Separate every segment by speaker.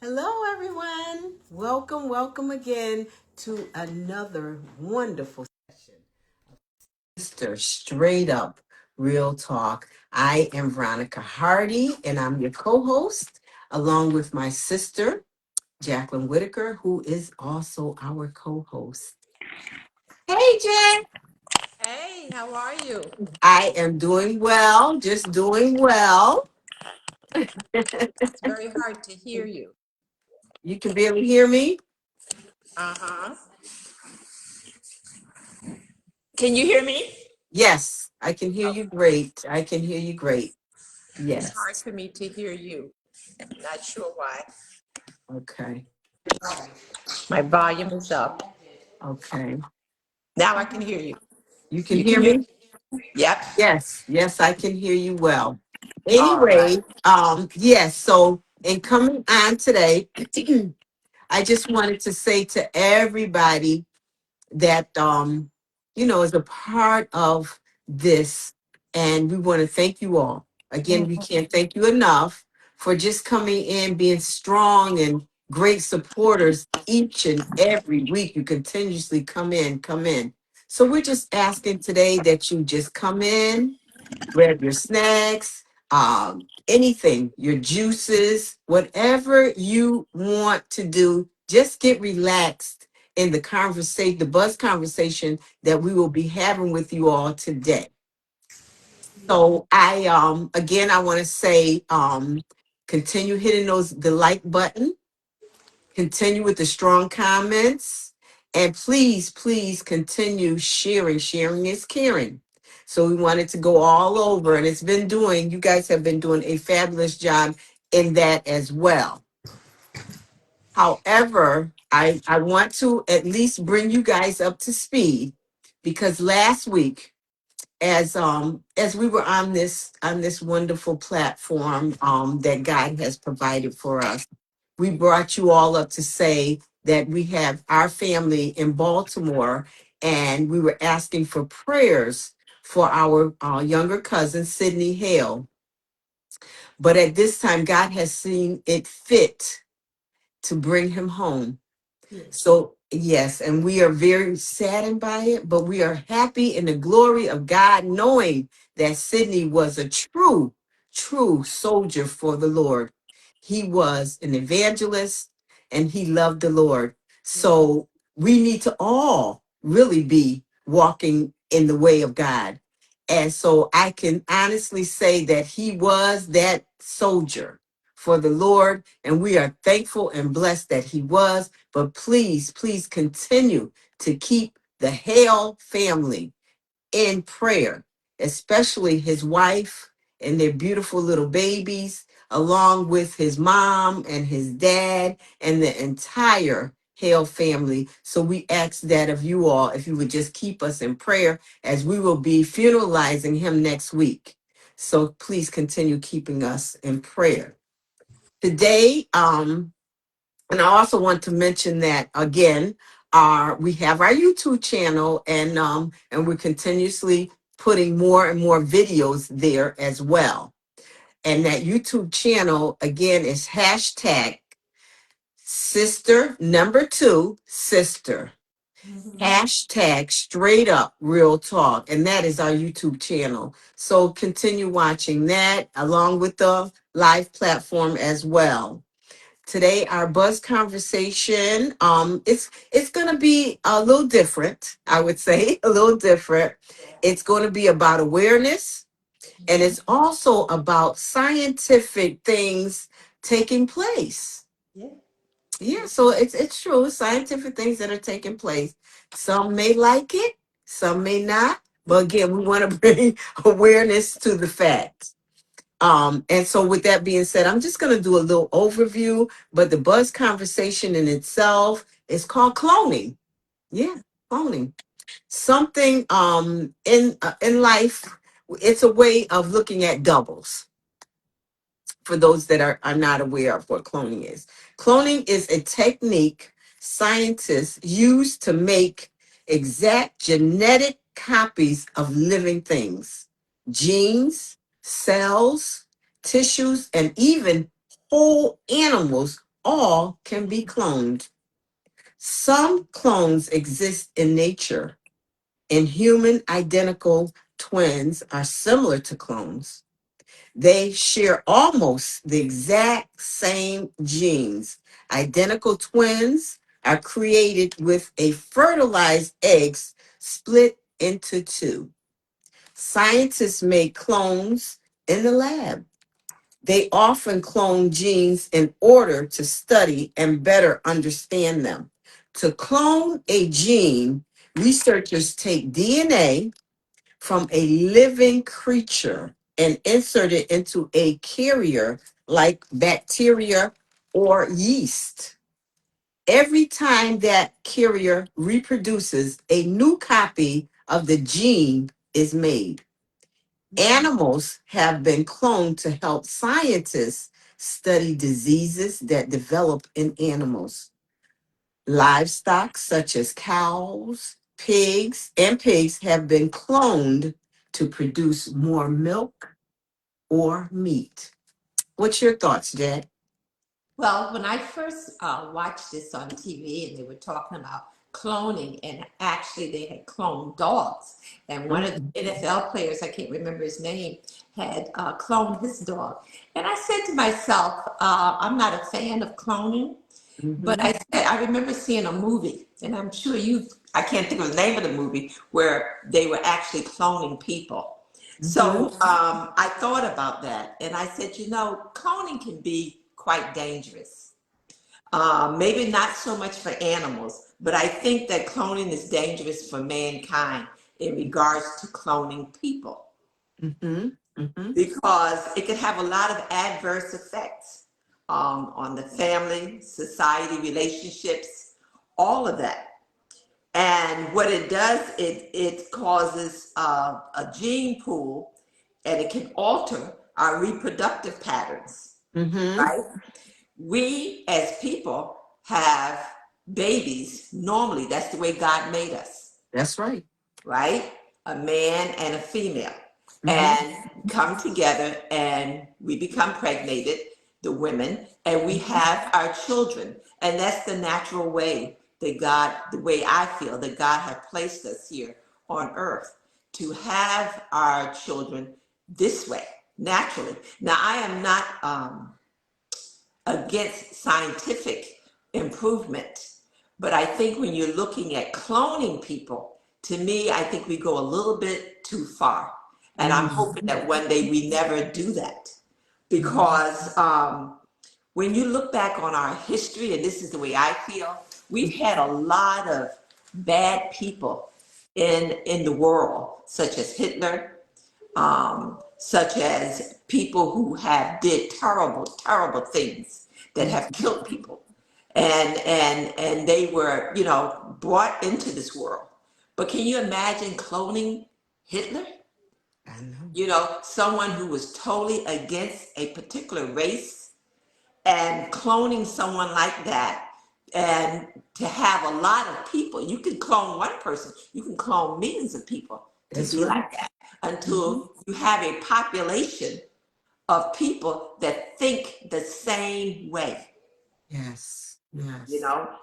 Speaker 1: Hello, everyone. Welcome again to another wonderful session. Sister, straight up real talk. I am Veronica Hardy, and I'm your co host, along with my sister, Jacqueline Whitaker, who is also our co host. Hey, Jack.
Speaker 2: Hey, how are you?
Speaker 1: I am doing well, just doing well.
Speaker 2: It's very hard to hear you.
Speaker 1: You can barely hear me?
Speaker 2: Uh-huh. Can you hear me?
Speaker 1: Yes, I can hear
Speaker 2: Oh,
Speaker 1: you great. I can hear you great.
Speaker 2: it's hard
Speaker 1: Yes.
Speaker 2: for me to hear you. Not sure why.
Speaker 1: Okay.
Speaker 2: My volume is up.
Speaker 1: Okay.
Speaker 2: Now I can hear you.
Speaker 1: You can
Speaker 2: You
Speaker 1: hear
Speaker 2: can hear
Speaker 1: me?
Speaker 2: me? Yep.
Speaker 1: Yes, I can hear you well.
Speaker 2: All right.
Speaker 1: Anyway, yes, so in coming on today, I just wanted to say to everybody that is a part of this, and we want to thank you all again. We can't thank you enough for just coming in, being strong and great supporters each and every week. You continuously come in. So we're just asking today that you just come in, grab your snacks, anything, your juices, whatever you want to do. Just get relaxed in the buzz conversation that we will be having with you all today. So I want to say, continue hitting the like button, continue with the strong comments, and please continue sharing. Sharing is caring. So we wanted to go all over, and you guys have been doing a fabulous job in that as well. However, I want to at least bring you guys up to speed, because last week, as we were on this wonderful platform that God has provided for us, we brought you all up to say that we have our family in Baltimore, and we were asking for prayers for our younger cousin, Sydney Hale. But at this time, God has seen it fit to bring him home. So, yes, and we are very saddened by it, but we are happy in the glory of God, knowing that Sydney was a true soldier for the Lord. He was an evangelist and he loved the Lord. So, we need to all really be walking in the way of God. And so, I can honestly say that he was that soldier for the Lord, and we are thankful and blessed that he was. But please continue to keep the Hale family in prayer, especially his wife and their beautiful little babies, along with his mom and his dad and the entire Hale family. So we ask that of you all, if you would just keep us in prayer, as we will be funeralizing him next week. So please continue keeping us in prayer. Today, and I also want to mention that again, we have our YouTube channel, and we're continuously putting more and more videos there as well. And that YouTube channel again is hashtag sister number two sister. Hashtag straight up real talk. And that is our YouTube channel. So continue watching that along with the live platform as well. Today, our buzz conversation, it's gonna be a little different, I would say, a little different. It's going to be about awareness, and it's also about scientific things taking place. Yeah, so it's true, scientific things that are taking place. Some may like it, some may not, but again, we want to bring awareness to the facts. And so with that being said, I'm just going to do a little overview, but the buzz conversation in itself is called cloning. Yeah, cloning. Something in life, it's a way of looking at doubles. For those that are not aware of what cloning is. Cloning is a technique scientists use to make exact genetic copies of living things, genes, cells, tissues, and even whole animals, all can be cloned. Some clones exist in nature, and human identical twins are similar to clones. They share almost the exact same genes. Identical twins are created with a fertilized eggs split into two. Scientists make clones in the lab. They often clone genes in order to study and better understand them. To clone a gene, researchers take DNA from a living creature and insert it into a carrier like bacteria or yeast. Every time that carrier reproduces, a new copy of the gene is made. Animals have been cloned to help scientists study diseases that develop in animals. Livestock, such as cows, pigs have been cloned to produce more milk or meat. What's your thoughts, Jack?
Speaker 2: Well, when I first watched this on TV and they were talking about cloning, and actually they had cloned dogs, and one of the NFL players, I can't remember his name, had cloned his dog. And I said to myself, I'm not a fan of cloning, but
Speaker 1: Mm-hmm.
Speaker 2: I said, I remember seeing a movie, and I'm sure I can't think of the name of the movie, where they were actually cloning people.
Speaker 1: Mm-hmm.
Speaker 2: So I thought about that, and I said, cloning can be quite dangerous. Maybe not so much for animals, but I think that cloning is dangerous for mankind in regards to cloning people,
Speaker 1: Mm-hmm. Mm-hmm.
Speaker 2: because it could have a lot of adverse effects on the family, society, relationships, all of that. And what it does, it causes a gene pool, and it can alter our reproductive patterns,
Speaker 1: Mm-hmm.
Speaker 2: right? We as people have babies. Normally, that's the way God made us,
Speaker 1: That's right.
Speaker 2: right? A man and a female,
Speaker 1: Mm-hmm.
Speaker 2: and come together, and we become pregnated, the women, and we have our children. And that's the natural way that God, the way I feel that God had placed us here on earth, to have our children this way, naturally. Now, I am not against scientific improvement. But I think when you're looking at cloning people, to me, I think we go a little bit too far. And I'm hoping
Speaker 1: Mm-hmm.
Speaker 2: that one day we never do that.
Speaker 1: Mm-hmm.
Speaker 2: Because when you look back on our history, and this is the way I feel, we've had a lot of bad people in the world, such as Hitler, such as people who have did terrible, terrible things that have killed people, and they were, brought into this world. But can you imagine cloning Hitler?
Speaker 1: I know.
Speaker 2: Someone who was totally against a particular race, and cloning someone like that, and to have a lot of people. You can clone one person, you can clone millions of people to
Speaker 1: That's
Speaker 2: be
Speaker 1: right.
Speaker 2: like that,
Speaker 1: Mm-hmm.
Speaker 2: until you have a population of people that think the same way.
Speaker 1: Yes. Yes.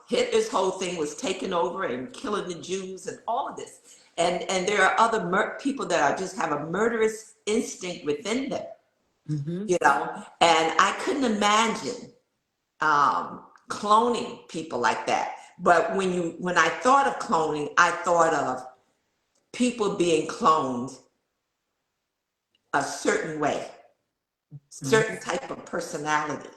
Speaker 2: Hitler's whole thing was taking over and killing the Jews and all of this. And there are other people that are just have a murderous instinct within them,
Speaker 1: Mm-hmm.
Speaker 2: and I couldn't imagine cloning people like that. But when I thought of cloning, I thought of people being cloned a certain way, certain type of personality,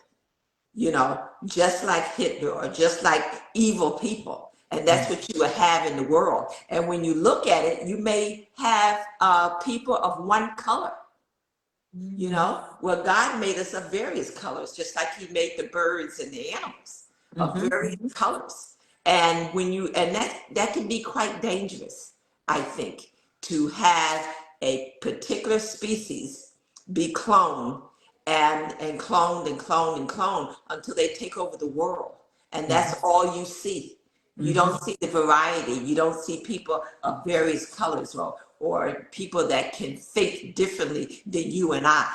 Speaker 2: just like Hitler or just like evil people. And that's what you would have in the world. And when you look at it, you may have people of one color. Well, God made us of various colors, just like He made the birds and the animals of
Speaker 1: Mm-hmm.
Speaker 2: various colors. And that can be quite dangerous, I think, to have a particular species be cloned, and cloned and cloned and cloned until they take over the world. And that's all you see. You
Speaker 1: Mm-hmm.
Speaker 2: don't see the variety. You don't see people of various colors, or people that can think differently than you and I.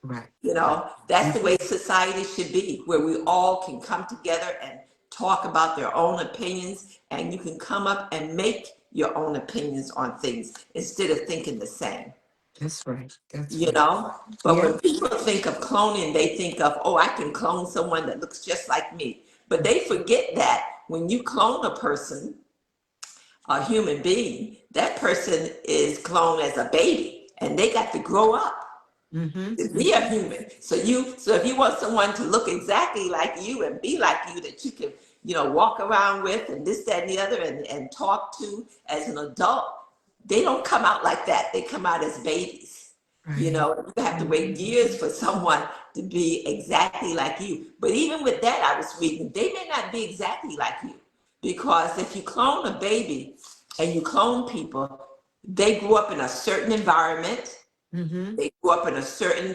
Speaker 1: Right.
Speaker 2: You
Speaker 1: Right.
Speaker 2: know, that's the
Speaker 1: Mhm.
Speaker 2: way society should be, where we all can come together and talk about their own opinions, and you can come up and make your own opinions on things instead of thinking the same.
Speaker 1: That's right. That's
Speaker 2: You
Speaker 1: right.
Speaker 2: know, but
Speaker 1: Yeah.
Speaker 2: when people think of cloning, they think of, oh, I can clone someone that looks just like me. But they forget that when you clone a person, a human being, that person is cloned as a baby and they got to grow up
Speaker 1: Mm-hmm.
Speaker 2: to be a human. So if you want someone to look exactly like you and be like you, that you can, walk around with and this, that, and the other, and talk to as an adult, they don't come out like that. They come out as babies.
Speaker 1: Right.
Speaker 2: You have to
Speaker 1: Right.
Speaker 2: wait years for someone to be exactly like you. But even with that, I was reading, they may not be exactly like you. Because if you clone a baby and you clone people, they grew up in a certain environment,
Speaker 1: Mm-hmm.
Speaker 2: they grew up in a certain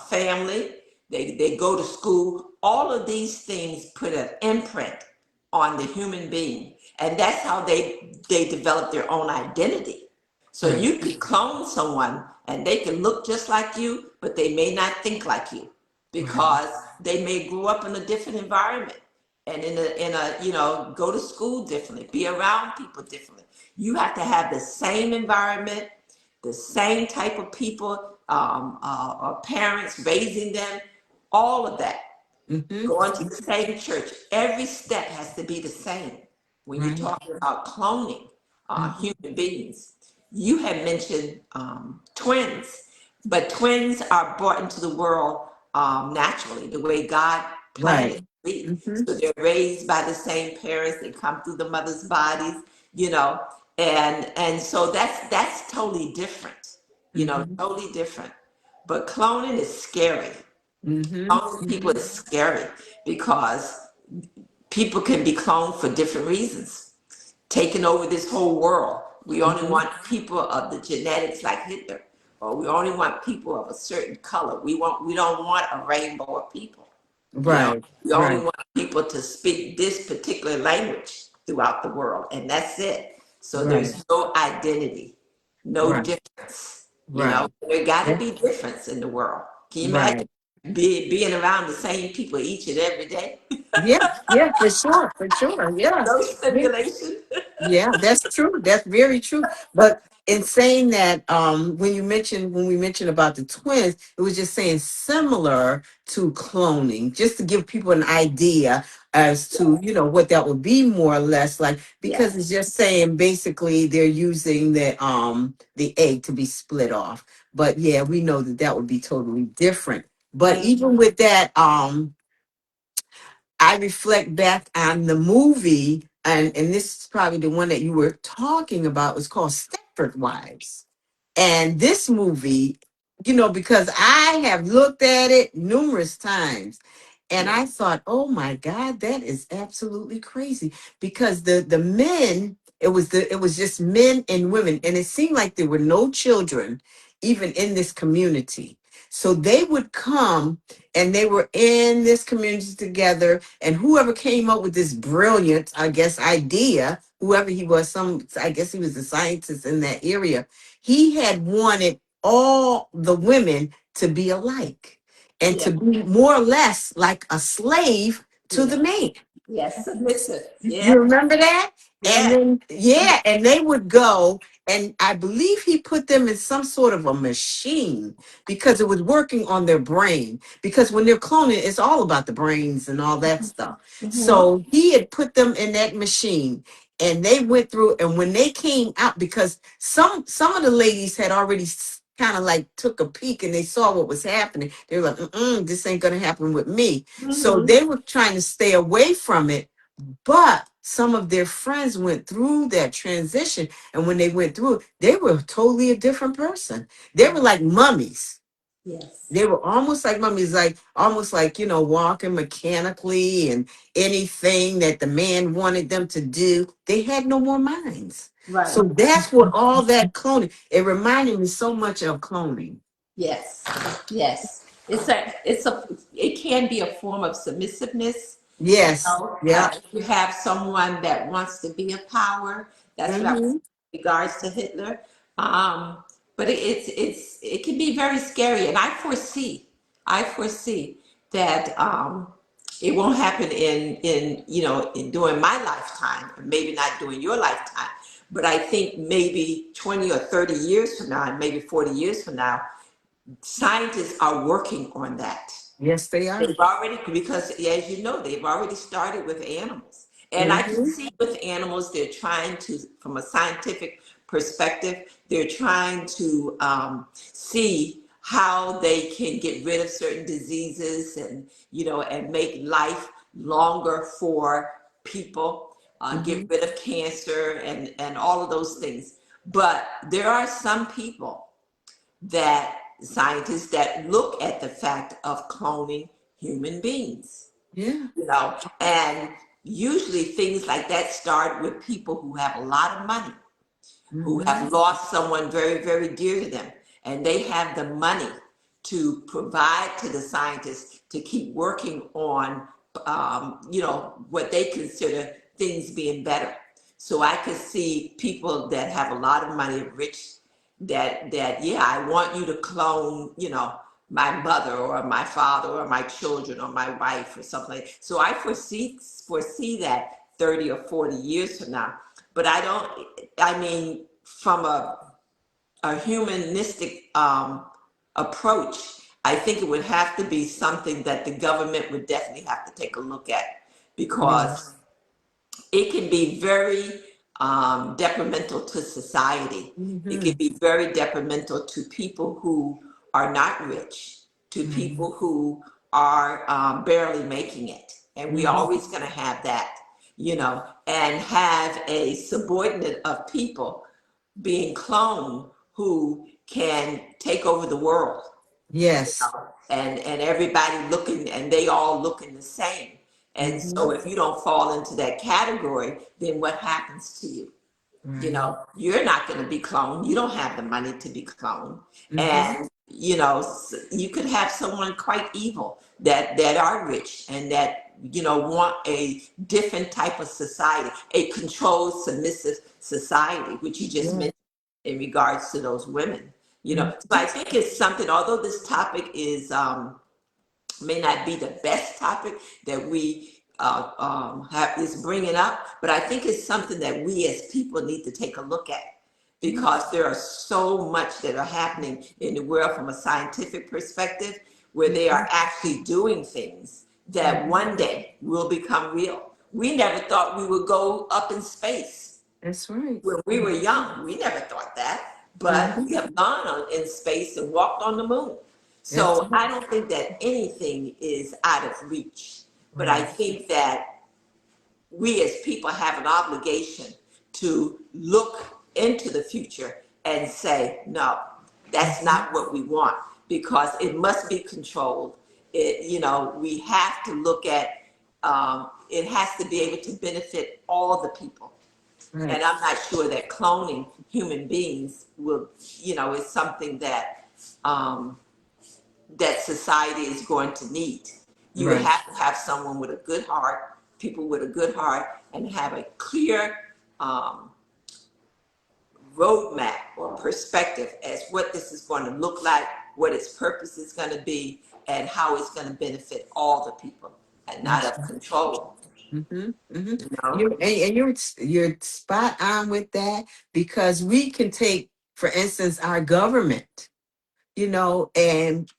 Speaker 2: family. They go to school. All of these things put an imprint on the human being, and that's how they develop their own identity. So
Speaker 1: Right.
Speaker 2: you could clone someone, and they can look just like you, but they may not think like you
Speaker 1: Right.
Speaker 2: because they may grow up in a different environment and in a go to school differently, be around people differently. You have to have the same environment, the same type of people, or parents raising them, all of that.
Speaker 1: Mm-hmm.
Speaker 2: Going to the same church. Every step has to be the same when you're
Speaker 1: Right.
Speaker 2: talking about cloning
Speaker 1: Mm-hmm.
Speaker 2: human beings. You had mentioned twins, but twins are brought into the world naturally, the way God planned it
Speaker 1: Right.
Speaker 2: to be.
Speaker 1: Mm-hmm.
Speaker 2: So they're raised by the same parents. They come through the mother's bodies, you know, and so that's totally different,
Speaker 1: Mm-hmm.
Speaker 2: totally different. But cloning is scary.
Speaker 1: Mm-hmm.
Speaker 2: Cloning people
Speaker 1: Mm-hmm.
Speaker 2: is scary because people can be cloned for different reasons, taking over this whole world. We only
Speaker 1: Mm-hmm.
Speaker 2: want people of the genetics like Hitler, or we only want people of a certain color. We don't want a rainbow of people. You know,
Speaker 1: Right.
Speaker 2: we only
Speaker 1: Right.
Speaker 2: want people to speak this particular language throughout the world, and that's it. So
Speaker 1: Right.
Speaker 2: there's no identity, no
Speaker 1: Right.
Speaker 2: difference.
Speaker 1: Right.
Speaker 2: There got to
Speaker 1: Yeah.
Speaker 2: be difference in the world. Can you imagine
Speaker 1: Right.
Speaker 2: being around the same people each and every day?
Speaker 1: Yeah. Yeah. For sure. For sure. Yeah.
Speaker 2: No
Speaker 1: Yeah.
Speaker 2: stimulation.
Speaker 1: Yeah, that's true. That's very true. But in saying that, when we mentioned about the twins, it was just saying similar to cloning, just to give people an idea as to, what that would be more or less like, because it's
Speaker 2: Yes.
Speaker 1: just saying basically they're using the egg to be split off. But yeah, we know that that would be totally different. But
Speaker 2: Mhm.
Speaker 1: even with that, I reflect back on the movie, and this is probably the one that you were talking about. It's called Stepford Wives. And this movie, because I have looked at it numerous times, and
Speaker 2: Yeah.
Speaker 1: I thought, oh my God, that is absolutely crazy. Because the men, it was just men and women, and it seemed like there were no children even in this community. So they would come and they were in this community together, and whoever came up with this brilliant, I guess, idea, whoever he was, I guess he was a scientist in that area, he had wanted all the women to be alike and
Speaker 2: Yeah.
Speaker 1: to be more or less like a slave to
Speaker 2: Yeah.
Speaker 1: the man.
Speaker 2: Yes. Submissive.
Speaker 1: You
Speaker 2: Yeah.
Speaker 1: remember that? And
Speaker 2: Yeah.
Speaker 1: then, yeah, and they would go, and I believe he put them in some sort of a machine because it was working on their brain. Because when they're cloning, it's all about the brains and all that stuff.
Speaker 2: Hmm.
Speaker 1: So he had put them in that machine, and they went through. And when they came out, because some of the ladies had already kind of like took a peek and they saw what was happening, they were like, "This ain't gonna happen with me." So
Speaker 2: Hmm.
Speaker 1: they were trying to stay away from it, but some of their friends went through that transition. And when they went through it, they were totally a different person. They were like mummies.
Speaker 2: Yes.
Speaker 1: They were almost like mummies, like almost like, walking mechanically, and anything that the man wanted them to do, they had no more minds.
Speaker 2: Right.
Speaker 1: So that's what all that cloning, it reminded me so much of cloning.
Speaker 2: Yes. Yes. It can be a form of submissiveness.
Speaker 1: Yes. Yeah.
Speaker 2: If you have someone that wants to be a power, that's what I was
Speaker 1: Hmm.
Speaker 2: in regards to Hitler. Um, but it can be very scary, and I foresee I foresee that it won't happen during my lifetime, and maybe not during your lifetime, but I think maybe 20 or 30 years from now, and maybe 40 years from now, scientists are working on that.
Speaker 1: Yes, they are.
Speaker 2: They've already, because as you know, they've already started with animals. And I can
Speaker 1: Hmm.
Speaker 2: see with animals, they're trying to, from a scientific perspective, they're trying to see how they can get rid of certain diseases and make life longer for people, get
Speaker 1: Hmm.
Speaker 2: rid of cancer and all of those things. But there are some people that scientists that look at the fact of cloning human beings,
Speaker 1: Yeah.
Speaker 2: and usually things like that start with people who have a lot of money, who
Speaker 1: Hmm.
Speaker 2: have lost someone very, very dear to them, and they have the money to provide to the scientists to keep working on, what they consider things being better. So I could see people that have a lot of money, rich, that yeah, I want you to clone, my mother or my father or my children or my wife or something. So I foresee that 30 or 40 years from now. But I mean, from a humanistic approach, I think it would have to be something that the government would definitely have to take a look at, because
Speaker 1: Yes.
Speaker 2: it can be very detrimental to society. It can
Speaker 1: Hmm.
Speaker 2: be very detrimental to people who are not rich, to
Speaker 1: Hmm.
Speaker 2: people who are barely making it. And we
Speaker 1: Hmm.
Speaker 2: always going to have that, and have a subordinate of people being cloned who can take over the world,
Speaker 1: Yes.
Speaker 2: and everybody looking, and they all looking the same. And
Speaker 1: Hmm.
Speaker 2: so if you don't fall into that category, then what happens to you?
Speaker 1: Right.
Speaker 2: You're not going to be cloned. You don't have the money to be cloned.
Speaker 1: Hmm.
Speaker 2: And you could have someone quite evil that are rich and that want a different type of society, a controlled, submissive society, which you just
Speaker 1: Yeah.
Speaker 2: mentioned in regards to those women.
Speaker 1: Hmm.
Speaker 2: So I think it's something. Although this topic is may not be the best topic that we have is bringing up, but I think it's something that we as people need to take a look at,
Speaker 1: Yeah.
Speaker 2: because there are so much that are happening in the world from a scientific perspective, where they
Speaker 1: Hmm.
Speaker 2: are actually doing things that
Speaker 1: Hmm.
Speaker 2: one day will become real. We never thought we would go up in space
Speaker 1: That's right.
Speaker 2: when we were young. We never thought that, but
Speaker 1: Hmm.
Speaker 2: we have gone in space and walked on the moon.
Speaker 1: That's
Speaker 2: So
Speaker 1: right.
Speaker 2: I don't think that anything is out of reach, but I
Speaker 1: Right.
Speaker 2: think that we as people have an obligation to look into the future and say, no, that's
Speaker 1: Hmm.
Speaker 2: not what we want, because it must be controlled. We have to look at, it has to be able to benefit all the people. And
Speaker 1: Right.
Speaker 2: I'm not sure that cloning human beings is something um, that society is going to need. You would
Speaker 1: Right.
Speaker 2: have to have someone with a good heart, people with a good heart, and have a clear um, roadmap or perspective as what this is going to look like, what its purpose is going to be, and how it's going to benefit all the people, and not
Speaker 1: That's
Speaker 2: of control.
Speaker 1: mm-hmm, mm-hmm.
Speaker 2: You know?
Speaker 1: You're spot on with that, because we can take, for instance, our government, and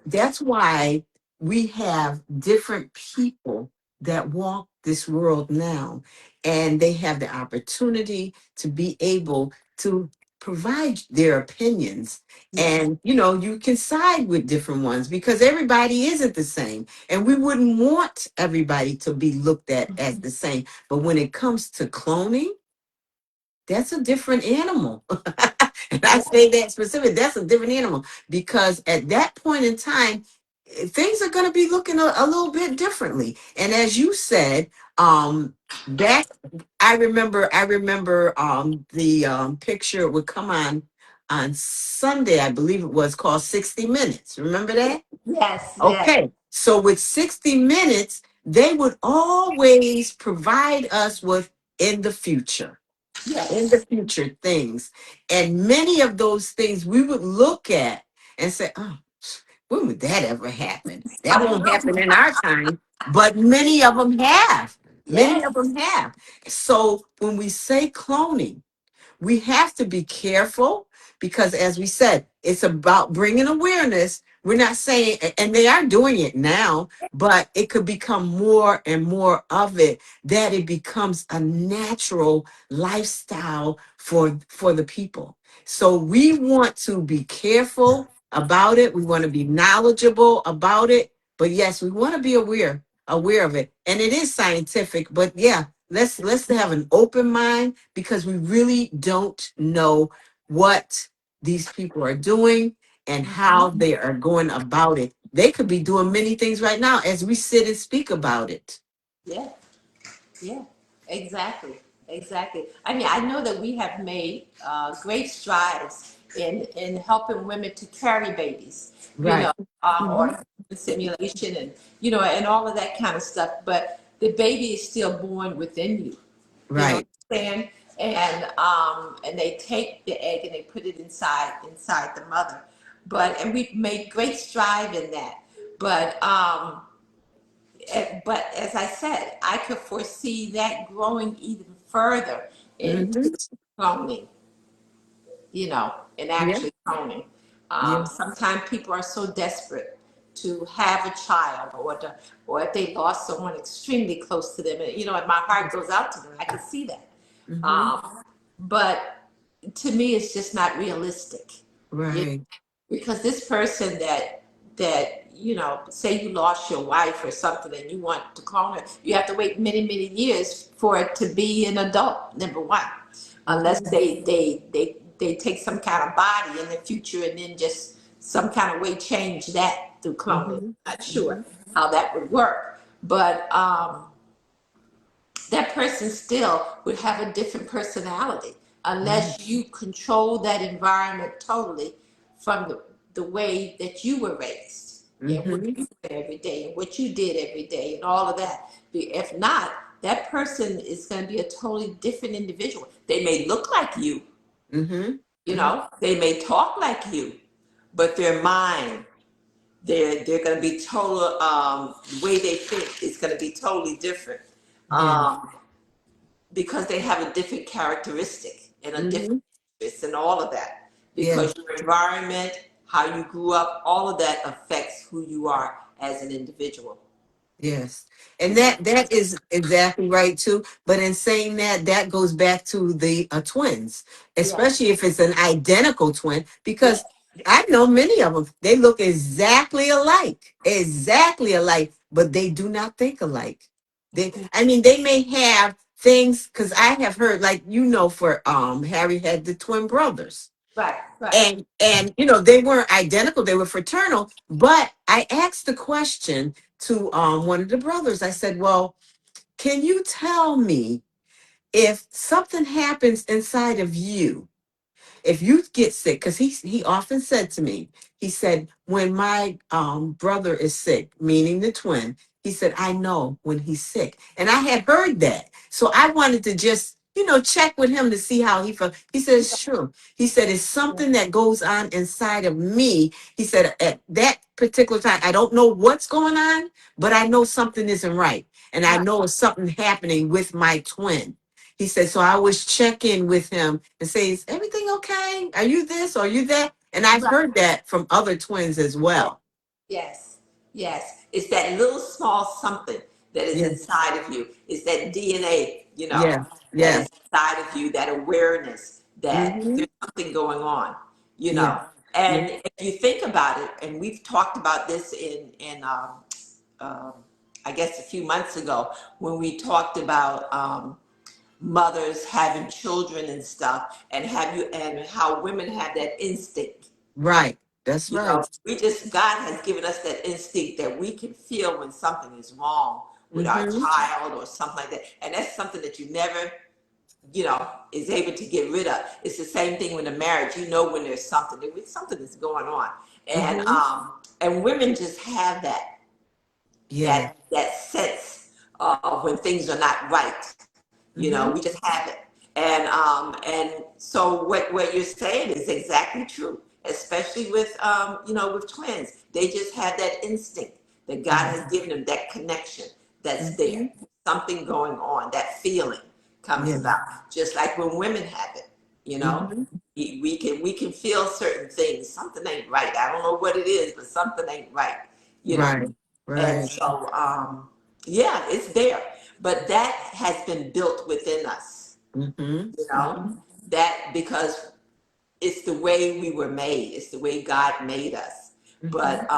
Speaker 1: that's why we have different people that walk this world now, and they have the opportunity to be able to provide their opinions.
Speaker 2: Yes.
Speaker 1: And you can side with different ones, because everybody isn't the same, and we wouldn't want everybody to be looked at as the same. But when it comes to cloning, that's a different animal. And I say that specific, that's a different animal, because at that point in time, things are going to be looking a little bit differently. And as you said, back, I remember the picture would come on Sunday, I believe it was, called 60 Minutes. Remember that?
Speaker 2: Yes. Yes.
Speaker 1: Okay. So with 60 Minutes, they would always provide us with in the
Speaker 2: Yes.
Speaker 1: future things. And many of those things we would look at and say, oh, when would that ever happen? That
Speaker 2: I
Speaker 1: won't
Speaker 2: know.
Speaker 1: happen in our time, but many of them have. Many
Speaker 2: Yes.
Speaker 1: of them have. So when we say cloning, we have to be careful because, as we said, it's about bringing awareness. We're not saying, and they are doing it now, but it could become more and more of it, that it becomes a natural lifestyle for the people. So we want to be careful about it. We want to be knowledgeable about it. But yes, we want to be aware of it. And it is scientific, but yeah, let's have an open mind because we really don't know what these people are doing and how
Speaker 2: Mhm.
Speaker 1: they are going about it. They could be doing many things right now as we sit and speak about it.
Speaker 2: Yeah. Yeah, exactly, exactly. I mean, I know that we have made great strides in helping women to carry babies, you
Speaker 1: Right.
Speaker 2: know,
Speaker 1: Hmm.
Speaker 2: or simulation and and all of that kind of stuff. But the baby is still born within you. You know what
Speaker 1: Right.
Speaker 2: I'm saying? And they take the egg and they put it inside the mother. And we've made great stride in that. But but as I said, I could foresee that growing even further into
Speaker 1: Hmm.
Speaker 2: cloning, and
Speaker 1: Yeah.
Speaker 2: actually cloning.
Speaker 1: Yeah.
Speaker 2: Sometimes people are so desperate to have a child, or if they lost someone extremely close to them, and my heart goes out to them. I can see that.
Speaker 1: Hmm.
Speaker 2: Um, but to me, it's just not realistic.
Speaker 1: Right.
Speaker 2: Because this person that say you lost your wife or something and you want to clone her, you have to wait many years for it to be an adult, number one, unless
Speaker 1: Hmm.
Speaker 2: they take some kind of body in the future and then just some kind of way change that through cloning.
Speaker 1: Hmm.
Speaker 2: Not sure
Speaker 1: Hmm.
Speaker 2: how that would work, but that person still would have a different personality
Speaker 1: Right.
Speaker 2: unless you control that environment totally from the way that you were raised and what
Speaker 1: Hmm.
Speaker 2: you did every day and what you did every day and all of that. If not, that person is going to be a totally different individual. They may look like you,
Speaker 1: Hmm. Hmm.
Speaker 2: they may talk like you, but their mind, they're going to be total, the way they think is going to be totally different.
Speaker 1: Yeah.
Speaker 2: Um, because they have a different characteristic and a different
Speaker 1: Hmm.
Speaker 2: interest and all of that.
Speaker 1: Yeah.
Speaker 2: Because your environment, how you grew up, all of that affects who you are as an individual.
Speaker 1: Yes. And
Speaker 2: Yeah.
Speaker 1: that is exactly right too. But in saying that, that goes back to the twins,
Speaker 2: Yeah.
Speaker 1: especially if it's an identical twin,
Speaker 2: Yeah.
Speaker 1: because I know many of them, they look exactly alike, but they do not think alike. I mean, they may have things, because I have heard, like, for Harry had the twin brothers,
Speaker 2: Right. Right.
Speaker 1: and they weren't identical, they were fraternal, but I asked the question to one of the brothers. I said, well, can you tell me if something happens inside of you, if you get sick, because he often said to me, he said, when my brother is sick, meaning the twin, he said, I know when he's sick. And I had heard that. So I wanted to just, check with him to see how he felt. He said, it's true. He said, it's something that goes on inside of me. He said, at that particular time, I don't know what's going on, but I know something isn't right. And I
Speaker 2: Right.
Speaker 1: know it's something happening with my twin. He said, so I always check in with him and say, is everything okay? Are you this or are you that? And I've
Speaker 2: Right.
Speaker 1: heard that from other twins as
Speaker 2: Yes.
Speaker 1: well.
Speaker 2: Yes. Yes. It's that little small something that is
Speaker 1: Yeah.
Speaker 2: inside of you. It's that DNA,
Speaker 1: Yeah.
Speaker 2: that
Speaker 1: Yeah.
Speaker 2: is inside of you, that awareness that
Speaker 1: Hmm.
Speaker 2: there's something going on, you
Speaker 1: Yeah.
Speaker 2: know.
Speaker 1: Yeah.
Speaker 2: And if you think about it, and we've talked about this in I guess a few months ago when we talked about mothers having children and stuff, and how women have that instinct.
Speaker 1: Right. That's right.
Speaker 2: God has given us that instinct that we can feel when something is wrong with our
Speaker 1: Hmm.
Speaker 2: child or something like that. And that's something that you never, is able to get rid of. It's the same thing with a marriage. You know when there's something that's going on.
Speaker 1: Hmm.
Speaker 2: And women just have that
Speaker 1: Yeah.
Speaker 2: that sense of when things are not right.
Speaker 1: Hmm.
Speaker 2: We just have it. And so what you're saying is exactly true. especially with, with twins. They just have that instinct that God has given them, that connection that's there.
Speaker 1: Mm-hmm.
Speaker 2: Something going on, that feeling comes
Speaker 1: Yeah.
Speaker 2: about, just like when women have it, you know.
Speaker 1: Mm-hmm.
Speaker 2: We can feel certain things. Something ain't right. I don't know what it is, but something ain't right, you know.
Speaker 1: Right.
Speaker 2: And
Speaker 1: Right.
Speaker 2: so, yeah, it's there. But that has been built within us,
Speaker 1: Mm-hmm.
Speaker 2: you know,
Speaker 1: Mm-hmm.
Speaker 2: that because it's the way we were made, it's the way God made us.
Speaker 1: Mm-hmm.
Speaker 2: But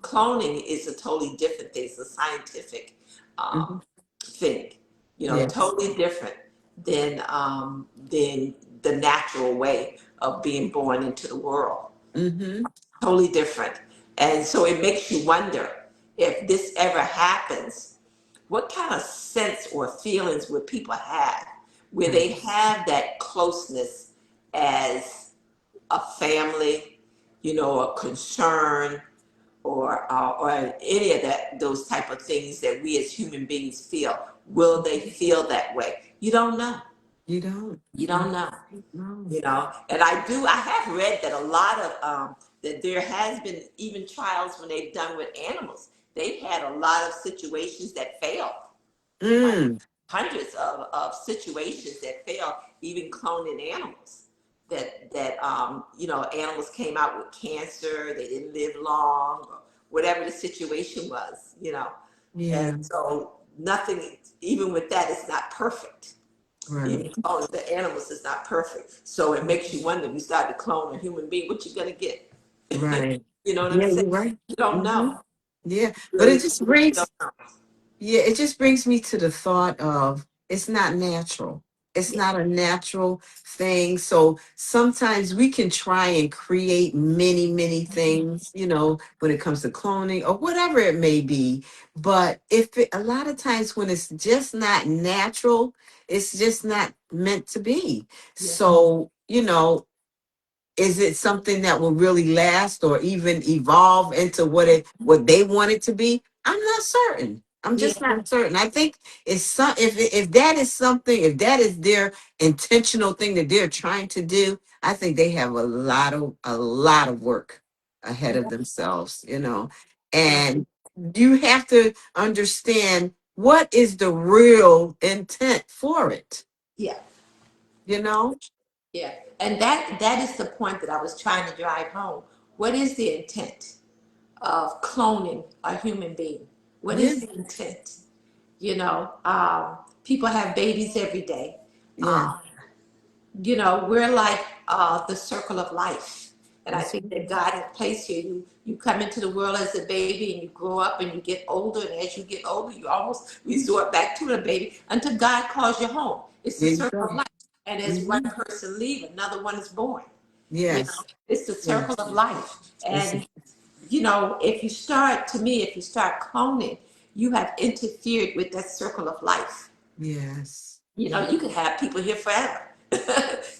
Speaker 2: cloning is a totally different thing. It's a scientific
Speaker 1: Mm-hmm.
Speaker 2: thing,
Speaker 1: Yes.
Speaker 2: totally different than the natural way of being born into the world.
Speaker 1: Mm-hmm.
Speaker 2: Totally different. And so it makes you wonder if this ever happens, what kind of sense or feelings would people have where
Speaker 1: Right.
Speaker 2: they have that closeness as a family, a concern, or any of those type of things that we as human beings feel. Will they feel that way? You don't know.
Speaker 1: You don't.
Speaker 2: You
Speaker 1: You
Speaker 2: don't know.
Speaker 1: don't.
Speaker 2: And I have read that a lot of that there has been even trials when they've done with animals. They've had a lot of situations that failed, like
Speaker 1: Mm.
Speaker 2: hundreds of situations that failed, even cloning animals. That animals came out with cancer, they didn't live long, or whatever the situation was. And
Speaker 1: Yeah.
Speaker 2: so nothing, even with that, it's not perfect.
Speaker 1: Right.
Speaker 2: Even cloning the animals is not perfect. So it makes you wonder, if you start to clone a human being, what you gonna get?
Speaker 1: Right.
Speaker 2: You know what I'm
Speaker 1: Yeah,
Speaker 2: saying?
Speaker 1: you're right.
Speaker 2: You don't
Speaker 1: Mm-hmm.
Speaker 2: know.
Speaker 1: Yeah. But
Speaker 2: Really,
Speaker 1: it just
Speaker 2: really don't
Speaker 1: brings
Speaker 2: know.
Speaker 1: Yeah, it just brings me to the thought of it's not natural. It's
Speaker 2: Yeah,
Speaker 1: not a natural thing. So sometimes we can try and create many, many things, when it comes to cloning or whatever it may be. But a lot of times when it's just not natural, it's just not meant to be.
Speaker 2: yeah,
Speaker 1: So, is it something that will really last or even evolve into what they want it to be? I'm not certain. I'm
Speaker 2: yeah,
Speaker 1: just not certain. I think if that is something, if that is their intentional thing that they're trying to do, I think they have a lot of work ahead of themselves.
Speaker 2: yeah,
Speaker 1: And you have to understand what is the real intent for it,
Speaker 2: yeah,
Speaker 1: you know?
Speaker 2: yeah. And that is the point that I was trying to drive home. What is the intent of cloning a human being? What
Speaker 1: Yeah,
Speaker 2: is the intent? People have babies every day.
Speaker 1: yeah.
Speaker 2: Um, we're like the circle of life. And I
Speaker 1: That's
Speaker 2: think that God has placed here. You come into the world as a baby and you grow up and you get older. And as you get older, you almost resort back to the baby until God calls you home. It's the
Speaker 1: There you
Speaker 2: circle of
Speaker 1: go.
Speaker 2: life. And as one
Speaker 1: Hmm.
Speaker 2: person leaves, another one is born.
Speaker 1: Yes.
Speaker 2: It's the circle
Speaker 1: Yes.
Speaker 2: of life.
Speaker 1: It's
Speaker 2: And, if you start cloning, you have interfered with that circle of life.
Speaker 1: yes.
Speaker 2: You could have people here forever.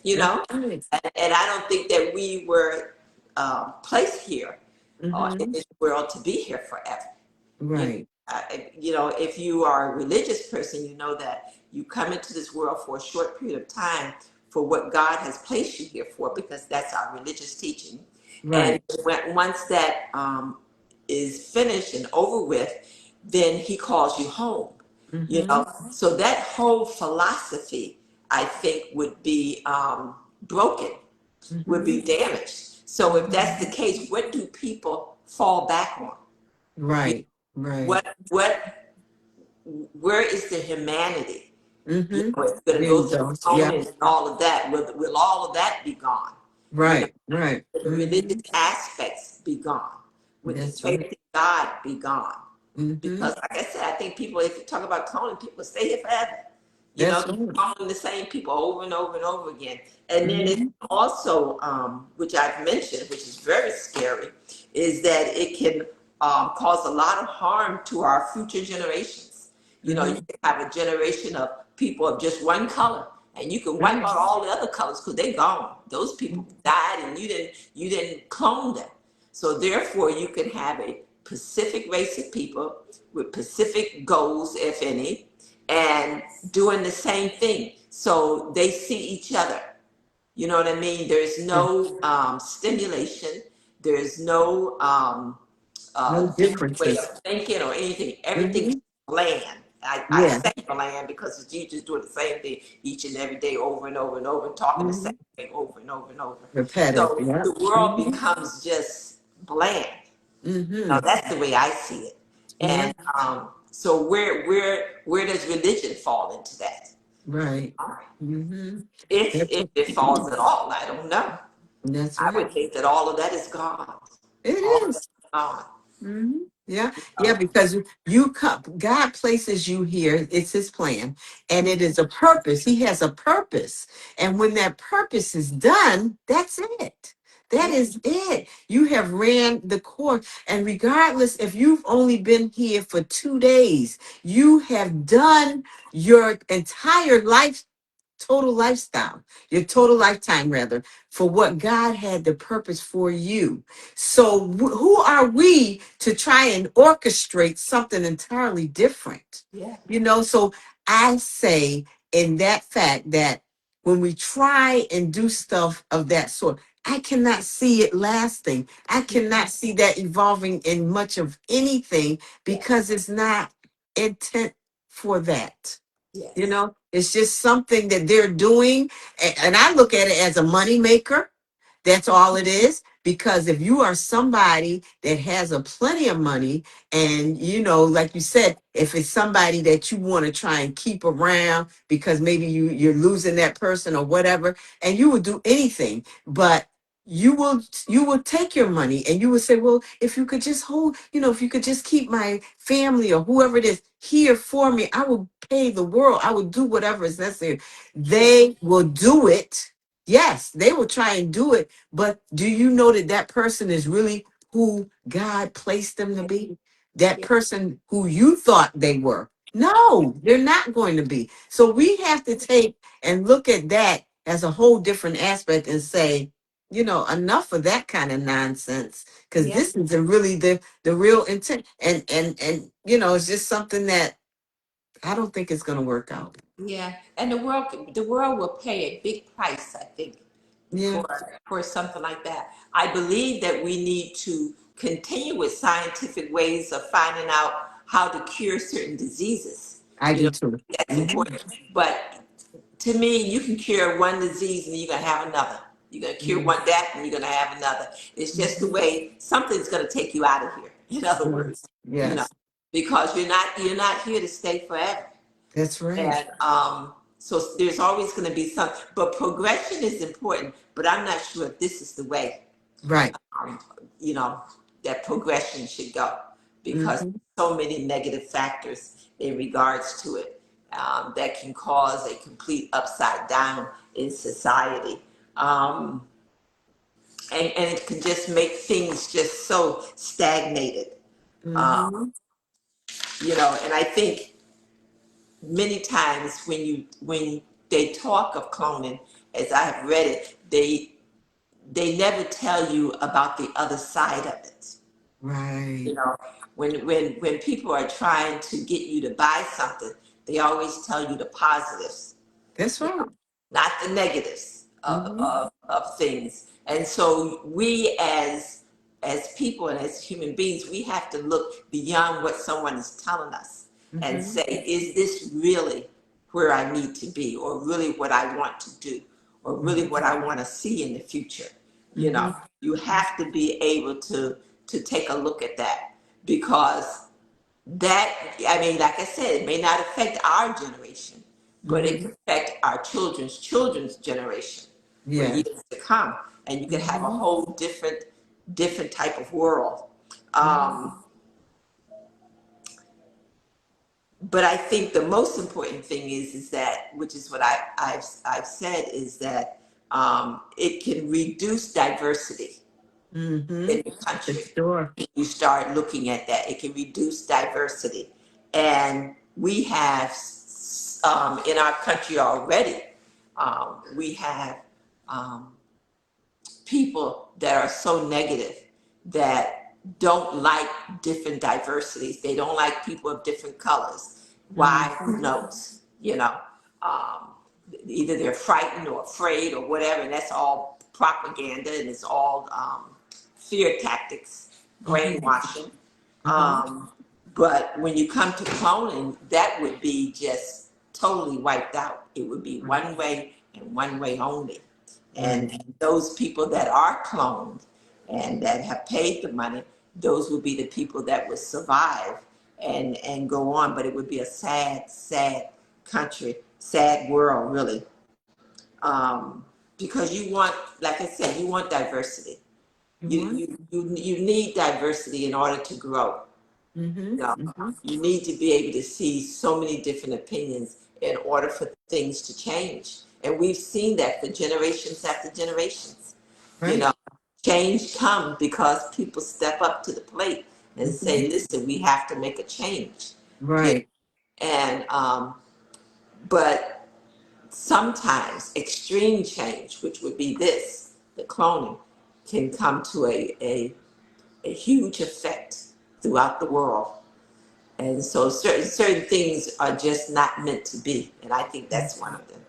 Speaker 2: you
Speaker 1: That's
Speaker 2: know
Speaker 1: right.
Speaker 2: and I don't think that we were placed here in
Speaker 1: Mm-hmm.
Speaker 2: this world to be here forever. You know,
Speaker 1: Right.
Speaker 2: if you are a religious person, you know that you come into this world for a short period of time for what God has placed you here for, because that's our religious teaching. And
Speaker 1: Right.
Speaker 2: once that is finished and over with, then He calls you home.
Speaker 1: Mm-hmm.
Speaker 2: So that whole philosophy, I think, would be broken, would
Speaker 1: Mm-hmm.
Speaker 2: be damaged. So if
Speaker 1: Mm-hmm.
Speaker 2: that's the case, what do people fall back on? You
Speaker 1: Right. Right.
Speaker 2: what where is the humanity?
Speaker 1: Mm-hmm.
Speaker 2: It's going to
Speaker 1: There
Speaker 2: go
Speaker 1: you
Speaker 2: through
Speaker 1: go. Yeah.
Speaker 2: cloning and all of that. Will all of that be gone? You know,
Speaker 1: Right. Right.
Speaker 2: will the
Speaker 1: Mm-hmm.
Speaker 2: religious aspects be gone? Would the
Speaker 1: That's
Speaker 2: faith
Speaker 1: right.
Speaker 2: in God be gone?
Speaker 1: Mm-hmm.
Speaker 2: Because, like I said, I think people, if you talk about cloning, people stay here forever.
Speaker 1: That's
Speaker 2: Keep
Speaker 1: right.
Speaker 2: cloning the same people over and over and over again. And then it's
Speaker 1: Mm-hmm.
Speaker 2: also, which I've mentioned, which is very scary, is that it can cause a lot of harm to our future generations. You
Speaker 1: Mm-hmm.
Speaker 2: can have a generation of people of just one color, and you can wipe
Speaker 1: Right.
Speaker 2: out all the other colors because they're gone. Those people died, and you didn't clone them. So therefore, you can have a specific race of people with specific goals, if any, and doing the same thing. So they see each other. You know what I mean? There's no stimulation. There's no
Speaker 1: No
Speaker 2: different way
Speaker 1: differences.
Speaker 2: of thinking or anything. Everything is
Speaker 1: Hmm.
Speaker 2: bland. I
Speaker 1: Yeah.
Speaker 2: say bland because you just doing the same thing each and every day over and over and over, and talking the same
Speaker 1: Hmm.
Speaker 2: thing over and over and over.
Speaker 1: Repetitive.
Speaker 2: So
Speaker 1: Yeah.
Speaker 2: the world
Speaker 1: Hmm.
Speaker 2: becomes just bland.
Speaker 1: Hmm.
Speaker 2: Now that's the way I see it.
Speaker 1: Yeah.
Speaker 2: And so where does religion fall into that?
Speaker 1: Right. Hmm.
Speaker 2: If it falls at all, I don't know.
Speaker 1: That's
Speaker 2: I
Speaker 1: right.
Speaker 2: would think that all of that is gone.
Speaker 1: It
Speaker 2: All of that
Speaker 1: is.
Speaker 2: is gone.
Speaker 1: Hmm. Yeah, yeah,
Speaker 2: Uh,
Speaker 1: because you come, God places you here. It's His plan, and it is a purpose. He has a purpose, and when that purpose is done, that's it. That
Speaker 2: yeah,
Speaker 1: is it. You have ran the course, and regardless if you've only been here for 2 days, you have done your entire life total lifestyle, your total lifetime rather, for what God had the purpose for you. So who are we to try and orchestrate something entirely different?
Speaker 2: yeah,
Speaker 1: So I say in that fact that when we try and do stuff of that sort, I cannot see it lasting. I cannot see that evolving in much of anything
Speaker 2: yeah,
Speaker 1: because it's not intent for that.
Speaker 2: yes,
Speaker 1: It's just something that they're doing. And I look at it as a money maker. That's all it is. Because if you are somebody that has a plenty of money, and like you said, if it's somebody that you want to try and keep around because maybe you're losing that person or whatever, and you will do anything, but you will take your money and you will say, well, if you could just hold, if you could just keep my family or whoever it is here for me, I will pay the world. I will do whatever is necessary.
Speaker 2: yeah,
Speaker 1: They will do it. Yes, they will try and do it. But do you know that that person is really who God placed them to
Speaker 2: yeah,
Speaker 1: be? That
Speaker 2: yeah,
Speaker 1: person who you thought they were. No, they're not going to be. So we have to take and look at that as a whole different aspect and say, enough of that kind of nonsense, because
Speaker 2: yeah,
Speaker 1: this isn't really the real intent. And it's just something that I don't think it's going to work out.
Speaker 2: yeah. And the world will pay a big price, I think,
Speaker 1: Yeah,
Speaker 2: for something like that. I believe that we need to continue with scientific ways of finding out how to cure certain diseases.
Speaker 1: I
Speaker 2: You
Speaker 1: do
Speaker 2: know,
Speaker 1: too.
Speaker 2: that's
Speaker 1: Hmm.
Speaker 2: important. But to me, you can cure one disease and you're gonna have another. You're gonna cure one death and you're gonna have another. It's just the
Speaker 1: Hmm.
Speaker 2: way something's gonna take you out of here. In other words,
Speaker 1: Yes,
Speaker 2: you know,
Speaker 1: yes,
Speaker 2: because you're not here to stay forever.
Speaker 1: that's right.
Speaker 2: And so there's always going to be some, but progression is important. But I'm not sure if this is the way,
Speaker 1: Right.
Speaker 2: um, you know, that progression should go, because
Speaker 1: Hmm.
Speaker 2: so many negative factors in regards to it, that can cause a complete upside down in society. Um, and it can just make things just so stagnated, uh,
Speaker 1: Hmm.
Speaker 2: and I think many times when they talk of cloning, as I have read it, they never tell you about the other side of it.
Speaker 1: Right.
Speaker 2: You know, when people are trying to get you to buy something, they always tell you the positives,
Speaker 1: That's
Speaker 2: you know,
Speaker 1: right.
Speaker 2: not the negatives of,
Speaker 1: Hmm.
Speaker 2: of, of things. And so we as people and as human beings, we have to look beyond what someone is telling us and
Speaker 1: Hmm.
Speaker 2: say, is this really where I need to be, or really what I want to do, or really what I want to see in the future? You
Speaker 1: Hmm.
Speaker 2: know, you have to be able to take a look at that, because that, I mean, like I said, it may not affect our generation, but it
Speaker 1: Hmm.
Speaker 2: can affect our children's children's generation for
Speaker 1: Yes.
Speaker 2: years to come, and you can have a
Speaker 1: Hmm.
Speaker 2: whole different type of world.
Speaker 1: Hmm.
Speaker 2: Um, but I think the most important thing is that, which is what I've said, is that it can reduce diversity
Speaker 1: Hmm.
Speaker 2: in the
Speaker 1: For
Speaker 2: country.
Speaker 1: sure.
Speaker 2: You start looking at that, it can reduce diversity. And we have, in our country already, we have um, people that are so negative, that don't like different diversities. They don't like people of different colors. Why? Who
Speaker 1: Hmm.
Speaker 2: knows? You know. Um, either they're frightened or afraid or whatever, and that's all propaganda and it's all fear tactics,
Speaker 1: Mm-hmm.
Speaker 2: brainwashing.
Speaker 1: Mm-hmm.
Speaker 2: But when you come to cloning, that would be just totally wiped out. It would be
Speaker 1: Right.
Speaker 2: one way and one way only.
Speaker 1: Right.
Speaker 2: And those people that are cloned and that have paid the money, those would be the people that would survive and go on. But it would be a sad, sad country, sad world, really. Because you want, like I said, you want diversity.
Speaker 1: You
Speaker 2: You,
Speaker 1: want?
Speaker 2: you need diversity in order to grow.
Speaker 1: Mm-hmm.
Speaker 2: You know,
Speaker 1: Mm-hmm.
Speaker 2: you need to be able to see so many different opinions in order for things to change. And we've seen that for generations after generations. You
Speaker 1: Right.
Speaker 2: know, change comes because people step up to the plate and
Speaker 1: Mm-hmm.
Speaker 2: say, listen, we have to make a change. You know?
Speaker 1: Right.
Speaker 2: And but sometimes extreme change, which would be this, the cloning, can come to a huge effect throughout the world. And so certain things are just not meant to be. And I think that's one of them.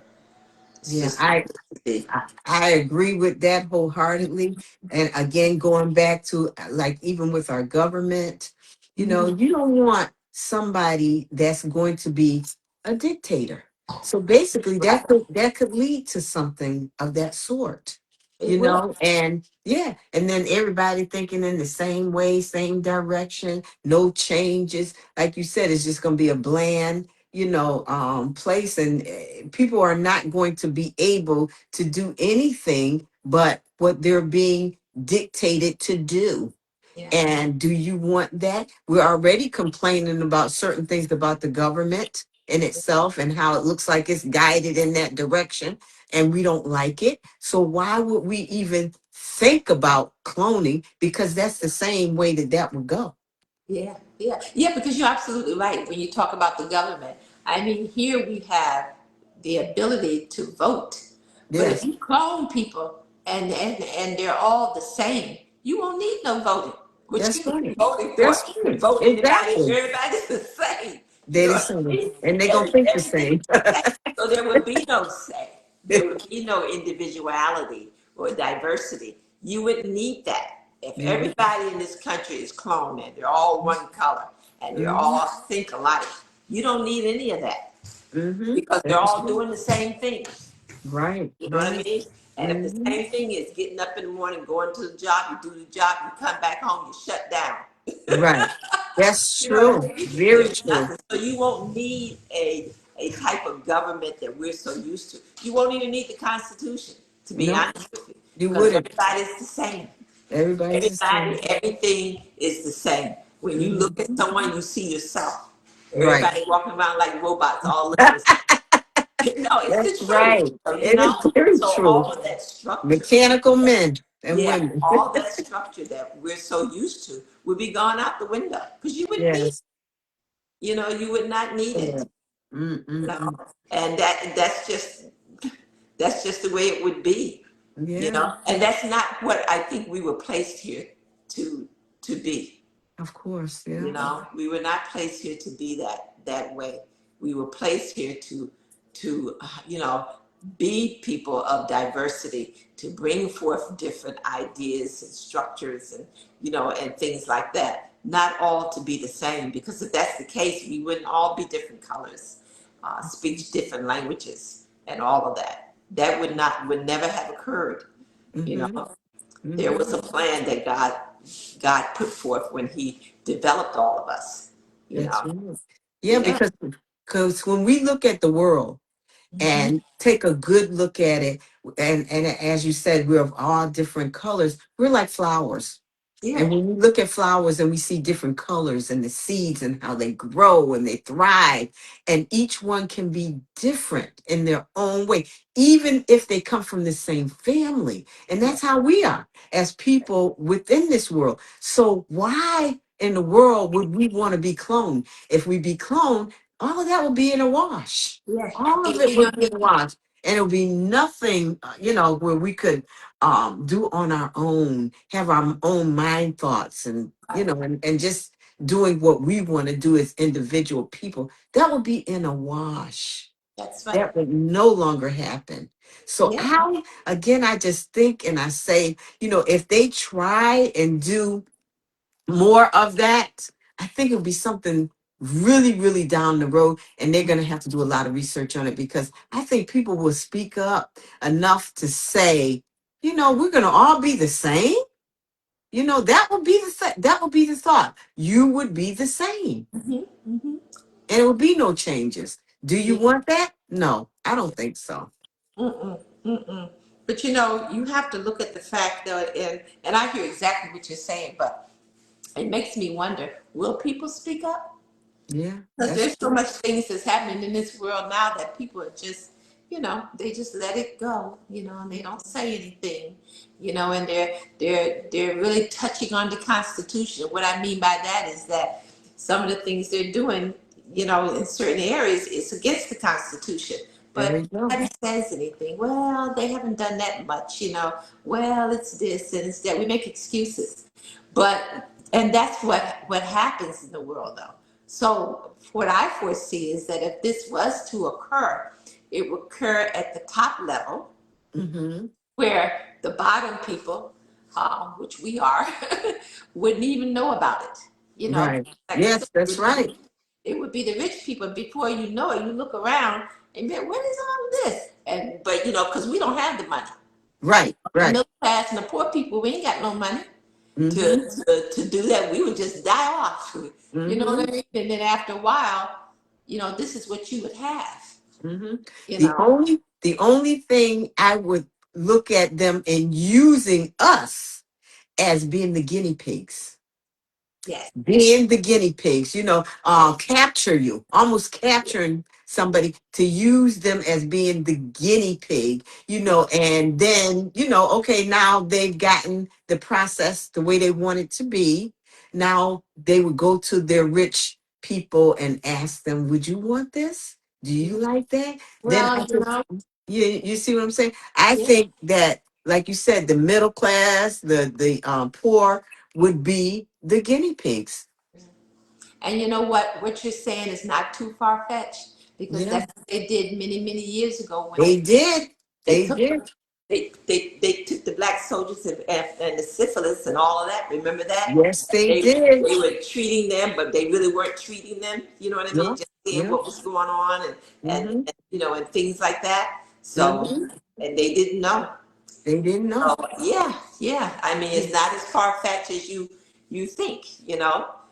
Speaker 2: It's
Speaker 1: Yeah,
Speaker 2: just not meant to be.
Speaker 1: I agree with that wholeheartedly. And again, going back to like even with our government,
Speaker 2: Mhm.
Speaker 1: you don't want somebody that's going to be a dictator. So basically
Speaker 2: Right.
Speaker 1: that could lead to something of that sort,
Speaker 2: It will.
Speaker 1: and yeah, and then everybody thinking in the same way, same direction, no changes. Like you said, it's just gonna be a bland place, and people are not going to be able to do anything but what they're being dictated to do.
Speaker 2: Yeah.
Speaker 1: And do you want that? We're already complaining about certain things about the government in itself and how it looks like it's guided in that direction, and we don't like it. So why would we even think about cloning? Because that's the same way that would go.
Speaker 2: Yeah, yeah, yeah, because you're absolutely right. When you talk about the government, I mean, here we have the ability to vote, but if
Speaker 1: Yes,
Speaker 2: you clone people and they're all the same, you won't need no voting. What
Speaker 1: that's
Speaker 2: you need
Speaker 1: right.
Speaker 2: voting for?
Speaker 1: That's
Speaker 2: You can
Speaker 1: right.
Speaker 2: vote anybody,
Speaker 1: Exactly.
Speaker 2: everybody's the same. You
Speaker 1: They're
Speaker 2: know
Speaker 1: the
Speaker 2: what I
Speaker 1: same.
Speaker 2: mean?
Speaker 1: And they're going to think the
Speaker 2: Everything
Speaker 1: same.
Speaker 2: is the same. So there would be no say. There would be no individuality or diversity. You wouldn't need that. If
Speaker 1: You would.
Speaker 2: everybody in this country is cloned and they're all one color and they're
Speaker 1: Mm-hmm.
Speaker 2: all think alike, you don't need any of that
Speaker 1: Mm-hmm.
Speaker 2: because they're
Speaker 1: That's
Speaker 2: all
Speaker 1: right.
Speaker 2: doing the same thing.
Speaker 1: Right.
Speaker 2: You know what I
Speaker 1: Right.
Speaker 2: mean? And if the
Speaker 1: Mm-hmm.
Speaker 2: same thing is getting up in the morning, going to the job, you do the job, you come back home, you shut down.
Speaker 1: Right. That's
Speaker 2: You know what
Speaker 1: true.
Speaker 2: I mean?
Speaker 1: Very
Speaker 2: There's
Speaker 1: true.
Speaker 2: nothing. So you won't need a type of government that we're so used to. You won't even need the Constitution, to be
Speaker 1: No,
Speaker 2: honest with you,
Speaker 1: you
Speaker 2: because
Speaker 1: wouldn't.
Speaker 2: everybody's the same.
Speaker 1: Everybody's the
Speaker 2: Everybody,
Speaker 1: same.
Speaker 2: everything is the same. When you look at
Speaker 1: Mm-hmm.
Speaker 2: someone, you see yourself.
Speaker 1: Right.
Speaker 2: Everybody walking around like robots, all looking the same. No, it's
Speaker 1: That's
Speaker 2: the truth.
Speaker 1: right.
Speaker 2: So,
Speaker 1: It is very
Speaker 2: so
Speaker 1: true.
Speaker 2: all of that structure,
Speaker 1: Mechanical men and
Speaker 2: yeah,
Speaker 1: women.
Speaker 2: all that structure that we're so used to would be gone out the window because you wouldn't need,
Speaker 1: Yes.
Speaker 2: you would not need
Speaker 1: Yeah.
Speaker 2: it. You know,
Speaker 1: Mm-mm-mm.
Speaker 2: and that's just the way it would be.
Speaker 1: Yeah,
Speaker 2: And that's not what I think we were placed here to to be.
Speaker 1: of course. Yeah.
Speaker 2: We were not placed here to be that way. We were placed here to be people of diversity, to bring forth different ideas and structures and things like that. Not all to be the same, because if that's the case, we wouldn't all be different colors, speak different languages, and all of that. That would never have occurred. You
Speaker 1: Mm-hmm.
Speaker 2: know, there
Speaker 1: Mm-hmm.
Speaker 2: was a plan that God put forth when He developed all of us. You
Speaker 1: That's
Speaker 2: know,
Speaker 1: right. Yeah,
Speaker 2: yeah,
Speaker 1: because when we look at the world
Speaker 2: hmm,
Speaker 1: and take a good look at it, and as you said, we're of all different colors. We're like flowers.
Speaker 2: yeah,
Speaker 1: And when we look at flowers and we see different colors and the seeds and how they grow and they thrive, and each one can be different in their own way, even if they come from the same family. And
Speaker 2: yeah,
Speaker 1: that's how we are as people within this world. So, why in the world would we want to be cloned? If we be cloned, all of that would be in a wash.
Speaker 2: yeah.
Speaker 1: All of
Speaker 2: And,
Speaker 1: it would be in a wash. And it would be nothing, where we could do on our own, have our own mind thoughts, and and just doing what we want to do as individual people. That would be in a wash.
Speaker 2: That's right.
Speaker 1: That would no longer happen. So
Speaker 2: Yeah.
Speaker 1: how, again, I just think and I say, if they try and do more of that, I think it'll be something really, really down the road. And they're going to have to do a lot of research on it because I think people will speak up enough to say, we're going to all be the same. That would be that would be the thought. You would be the same,
Speaker 2: Hmm. Hmm.
Speaker 1: and it would be no changes. Do you
Speaker 2: Yeah.
Speaker 1: want that? No, I don't think so.
Speaker 2: Mm-mm. Mm-mm. But you have to look at the fact though, and I hear exactly what you're saying, but it makes me wonder, will people speak up?
Speaker 1: Yeah,
Speaker 2: Because
Speaker 1: that's
Speaker 2: there's so
Speaker 1: true.
Speaker 2: much things that's happening in this world now that people are just, they just let it go, and they don't say anything, and they're really touching on the Constitution. What I mean by that is that some of the things they're doing, in certain areas, it's against the Constitution.
Speaker 1: There
Speaker 2: But
Speaker 1: you go.
Speaker 2: nobody says anything. Well, they haven't done that much, Well, it's this and it's that. We make excuses. And that's what happens in the world, though. So what I foresee is that if this was to occur, it would occur at the top level
Speaker 1: Mm-hmm.
Speaker 2: where the bottom people, which we are, wouldn't even know about it.
Speaker 1: Right.
Speaker 2: Like I said,
Speaker 1: Yes, that's right.
Speaker 2: it would be the rich people. Before you know it, you look around and be like, what is all this? But because we don't have the money.
Speaker 1: Right.
Speaker 2: The
Speaker 1: Right.
Speaker 2: middle class and the poor people, we ain't got no money to
Speaker 1: Mm-hmm.
Speaker 2: to do that. We would just die off. You know
Speaker 1: Mm-hmm.
Speaker 2: what I mean? And then after a while, this is what you would have.
Speaker 1: Mm-hmm.
Speaker 2: You
Speaker 1: The
Speaker 2: know.
Speaker 1: only the only thing I would look at them in using us as being the guinea pigs.
Speaker 2: Yes.
Speaker 1: Being the guinea pigs, capture you, almost capturing somebody to use them as being the guinea pig, and then, okay, now they've gotten the process the way they want it to be. Now they would go to their rich people and ask them, would you want this? Do you like that? Then I
Speaker 2: Well,
Speaker 1: think, you see what I'm saying? I
Speaker 2: yeah.
Speaker 1: think that, like you said, the middle class, the poor would be the guinea pigs.
Speaker 2: And you know what? What you're saying is not too far fetched because
Speaker 1: Yeah,
Speaker 2: that's what they did many, many years ago when
Speaker 1: they did.
Speaker 2: they
Speaker 1: They
Speaker 2: took
Speaker 1: did.
Speaker 2: they took the black soldiers and the syphilis and all of that. Remember that?
Speaker 1: Yes, they
Speaker 2: They
Speaker 1: did.
Speaker 2: they were treating them, but they really weren't treating them. You know what I mean?
Speaker 1: Yeah,
Speaker 2: Just seeing
Speaker 1: yeah.
Speaker 2: what was going on
Speaker 1: Mm-hmm.
Speaker 2: and things like that. So
Speaker 1: Mm-hmm.
Speaker 2: and they didn't know.
Speaker 1: They didn't know.
Speaker 2: So yeah, yeah. I mean, it's not as far fetched as you think.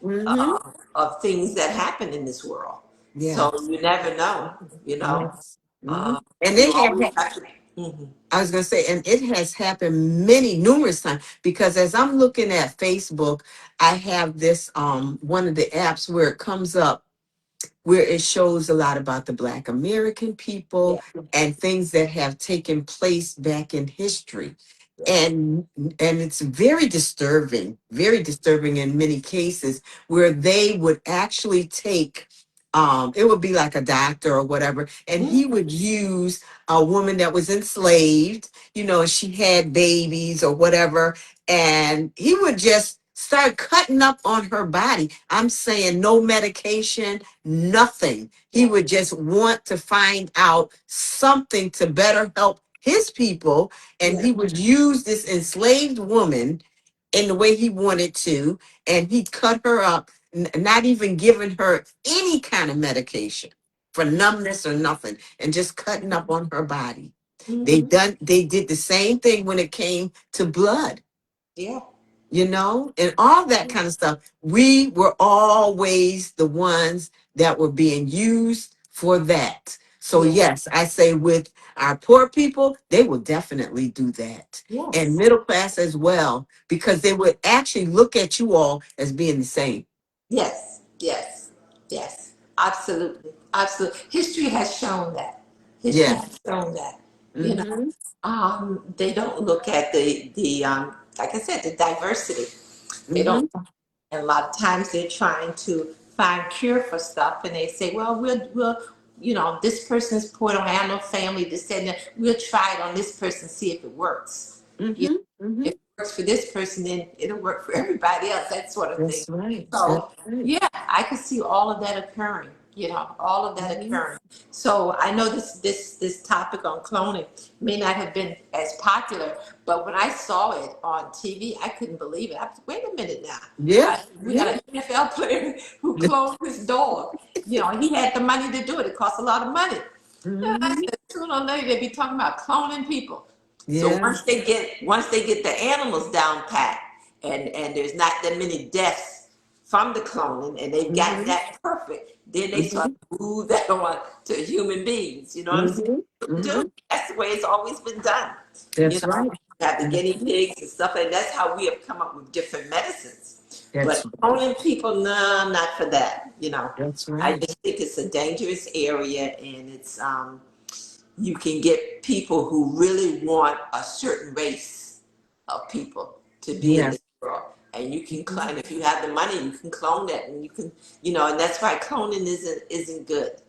Speaker 1: Mm-hmm.
Speaker 2: Of things that happen in this world.
Speaker 1: Yeah.
Speaker 2: So you never know. You know,
Speaker 1: Yes. Mm-hmm. And
Speaker 2: you
Speaker 1: it
Speaker 2: always
Speaker 1: had.
Speaker 2: have to. Mhm.
Speaker 1: I was going to say, and it has happened numerous times because as I'm looking at Facebook, I have this one of the apps where it comes up where it shows a lot about the Black American
Speaker 2: Yeah,
Speaker 1: people and things that have taken place back in history.
Speaker 2: yeah.
Speaker 1: And it's very disturbing in many cases where they would actually take it would be like a doctor or whatever, and
Speaker 2: Mhm.
Speaker 1: he would use a woman that was enslaved, she had babies or whatever, and he would just start cutting up on her body. I'm saying no medication, nothing. He
Speaker 2: Yeah.
Speaker 1: would just want to find out something to better help his people. And
Speaker 2: Yeah.
Speaker 1: he would use this enslaved woman in the way he wanted to. And he cut her up, not even giving her any kind of medication for numbness or nothing, and just cutting up on her body.
Speaker 2: Hmm.
Speaker 1: They did the same thing when it came to blood,
Speaker 2: Yeah.
Speaker 1: and all that kind of stuff. We were always the ones that were being used for that. So,
Speaker 2: Yeah.
Speaker 1: yes, I say with our poor people, they will definitely do that. And
Speaker 2: Yes.
Speaker 1: middle class as well, because they would actually look at you all as being the same.
Speaker 2: Yes. Yes. Yes. Absolutely. Absolutely. History has shown that. History
Speaker 1: Yeah.
Speaker 2: has shown that. You know,
Speaker 1: Mm-hmm.
Speaker 2: they don't look at the like I said, the diversity. They don't.
Speaker 1: Mm-hmm.
Speaker 2: And a lot of times they're trying to find cure for stuff, and they say, "Well, we'll this person's poor, don't have no family, this and that. We'll try it on this person, see if it works. You
Speaker 1: Mm-hmm.
Speaker 2: know,
Speaker 1: Mm-hmm.
Speaker 2: if it works for this person, then it'll work for everybody else. That sort of thing."
Speaker 1: That's right. That's
Speaker 2: So
Speaker 1: right.
Speaker 2: yeah, I could see all of that occurring. All of that
Speaker 1: Mhm.
Speaker 2: occurring. So I know this topic on cloning may not have been as popular, but when I saw it on TV, I couldn't believe it. Wait a minute now.
Speaker 1: Yeah,
Speaker 2: We got
Speaker 1: yeah.
Speaker 2: an NFL player who cloned his dog. He had the money to do it. It cost a lot of money. And I
Speaker 1: Mhm.
Speaker 2: said, sooner or later they be talking about cloning people. So
Speaker 1: Yeah.
Speaker 2: once they get the animals down pat, and there's not that many deaths from the cloning, and they've gotten
Speaker 1: Mhm.
Speaker 2: that perfect, then they start
Speaker 1: Mhm.
Speaker 2: to move that on to human beings. You know what I'm saying?
Speaker 1: Mhm.
Speaker 2: Do
Speaker 1: Mhm.
Speaker 2: that's the way it's always been done. You
Speaker 1: That's
Speaker 2: know,
Speaker 1: right.
Speaker 2: have the guinea
Speaker 1: Mhm.
Speaker 2: pigs and stuff, and that's how we have come up with different medicines.
Speaker 1: That's
Speaker 2: But
Speaker 1: right.
Speaker 2: cloning people, no, not for that.
Speaker 1: That's
Speaker 2: I
Speaker 1: right.
Speaker 2: just think it's a dangerous area, and it's you can get people who really want a certain race of people to be in
Speaker 1: Yeah.
Speaker 2: this world. And you can
Speaker 1: Mhm.
Speaker 2: clone, if you have the money, you can clone that, and you can, and that's why cloning isn't good.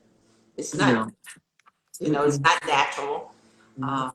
Speaker 2: It's not,
Speaker 1: No.
Speaker 2: it's
Speaker 1: Mm-mm.
Speaker 2: not natural.
Speaker 1: No.
Speaker 2: Um,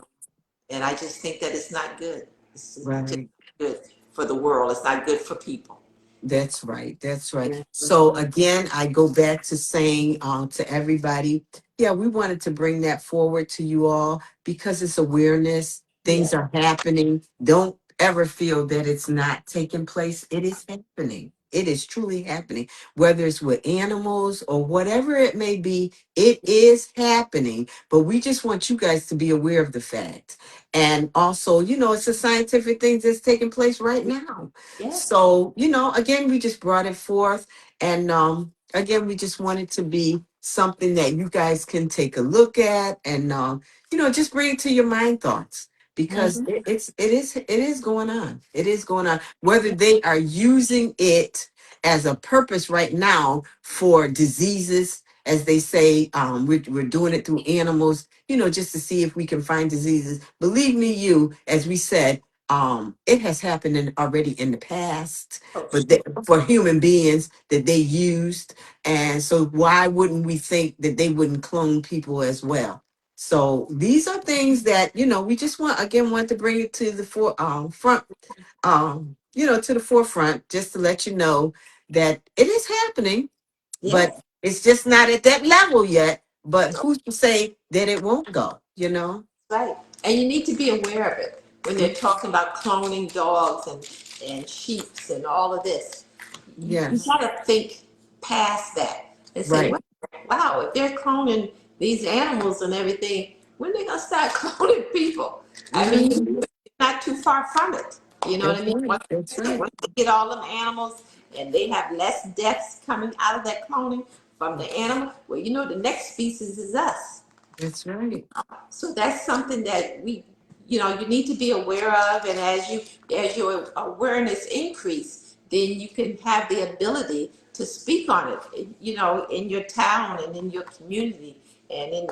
Speaker 2: and I just think that it's not good. It's just
Speaker 1: Right.
Speaker 2: good for the world. It's not good for people.
Speaker 1: That's right. That's right. So
Speaker 2: Mhm.
Speaker 1: again, I go back to saying to everybody, yeah, we wanted to bring that forward to you all because it's awareness. Things
Speaker 2: Yeah.
Speaker 1: are happening. Don't ever feel that it's not taking place. It is happening. It is truly happening. Whether it's with animals or whatever it may be, it is happening. But we just want you guys to be aware of the fact. And also, it's a scientific thing that's taking place right now.
Speaker 2: Yeah.
Speaker 1: So, again, we just brought it forth. And again, we just want it to be something that you guys can take a look at and just bring it to your mind thoughts because
Speaker 2: Hmm.
Speaker 1: it is going on. It is going on. Whether they are using it as a purpose right now for diseases, as they say, we're doing it through animals, just to see if we can find diseases. Believe me, as we said, it has happened already in the past,
Speaker 2: Oh,
Speaker 1: but
Speaker 2: sure.
Speaker 1: for human beings that they used, and so why wouldn't we think that they wouldn't clone people as well? So these are things that we just want to bring it to the front, to the forefront, just to let you know that it is happening, but
Speaker 2: Yes.
Speaker 1: it's just not at that level yet. But who's to say that it won't go?
Speaker 2: Right. And you need to be aware of it when they're
Speaker 1: Mm.
Speaker 2: talking about cloning dogs and sheeps and all of this. You
Speaker 1: Yes,
Speaker 2: gotta think past that and say,
Speaker 1: right.
Speaker 2: well, wow, if they're cloning these animals and everything, when they gonna start cloning people? I mean,
Speaker 1: Mhm.
Speaker 2: not too far from it. You know what I
Speaker 1: That's
Speaker 2: mean?
Speaker 1: right. That's right.
Speaker 2: Once they get all them animals and they have less deaths coming out of that cloning from the animal, well, the next species is us.
Speaker 1: That's right.
Speaker 2: So that's something that you need to be aware of, and as your awareness increase, then you can have the ability to speak on it, in your town and in your community, and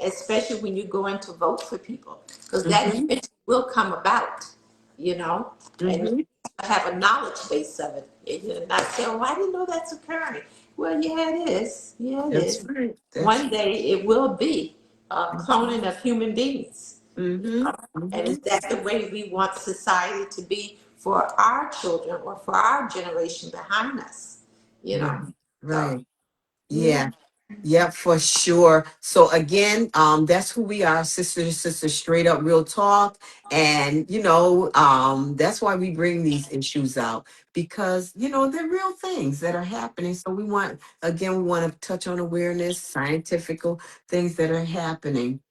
Speaker 2: especially when you go in to vote for people, because that
Speaker 1: Mm-hmm.
Speaker 2: eventually will come about, you know, and
Speaker 1: Mm-hmm.
Speaker 2: have a knowledge base of it, and you're not say, "Oh, I didn't know that's occurring." Well, yeah, it is. Yeah, it
Speaker 1: That's
Speaker 2: is.
Speaker 1: right. That's
Speaker 2: One day it will be cloning of human beings.
Speaker 1: mm-hmm.
Speaker 2: And
Speaker 1: Mm-hmm.
Speaker 2: is that the way we want society to be for our children or for our generation behind us? You know,
Speaker 1: Right.
Speaker 2: so
Speaker 1: Right.
Speaker 2: yeah.
Speaker 1: Yeah. Yeah, for sure. So again, that's who we are, sister to sister, straight up real talk. And that's why we bring these issues out because they're real things that are happening. So we want to touch on awareness, scientific things that are happening.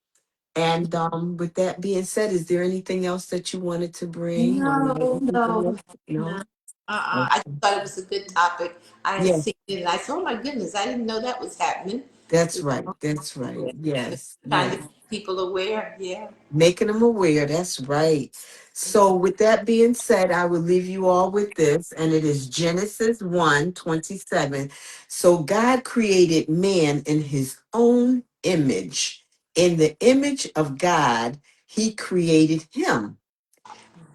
Speaker 1: And with that being said, is there anything else that you wanted to bring or
Speaker 2: No,
Speaker 1: let people
Speaker 2: no,
Speaker 1: know? No?
Speaker 2: no. I just
Speaker 1: Okay.
Speaker 2: thought it was a good topic. I had
Speaker 1: Yeah,
Speaker 2: seen it and I said, oh my goodness, I didn't know that was happening.
Speaker 1: that's
Speaker 2: You
Speaker 1: right.
Speaker 2: know,
Speaker 1: That's right.
Speaker 2: yeah. And
Speaker 1: Yes.
Speaker 2: trying to
Speaker 1: Yes.
Speaker 2: keep people aware. Yeah.
Speaker 1: Making them aware. That's right. So, with that being said, I will leave you all with this, and it is Genesis 1:27. So, God created man in his own image. In the image of God, he created him.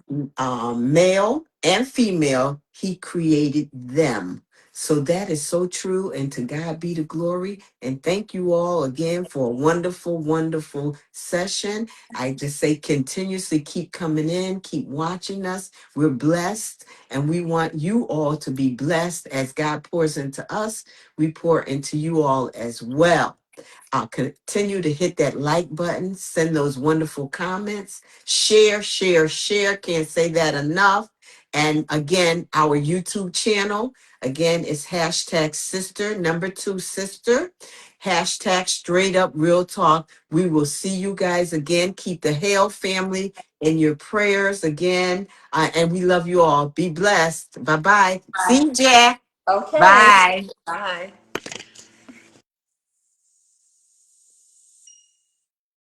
Speaker 1: Male and female, he created them. So that is so true. And to God be the glory. And thank you all again for a wonderful, wonderful session. I just say continuously keep coming in, keep watching us. We're blessed. And we want you all to be blessed as God pours into us. We pour into you all as well. Continue to hit that like button, send those wonderful comments, share, share, share. Can't say that enough. And again, our YouTube channel, again, is hashtag sister, number 2 sister, hashtag straight up real talk. We will see you guys again. Keep the Hale family in your prayers again. And we love you all. Be blessed. Bye bye. See you, Jack.
Speaker 2: Okay.
Speaker 1: Bye.
Speaker 2: Bye.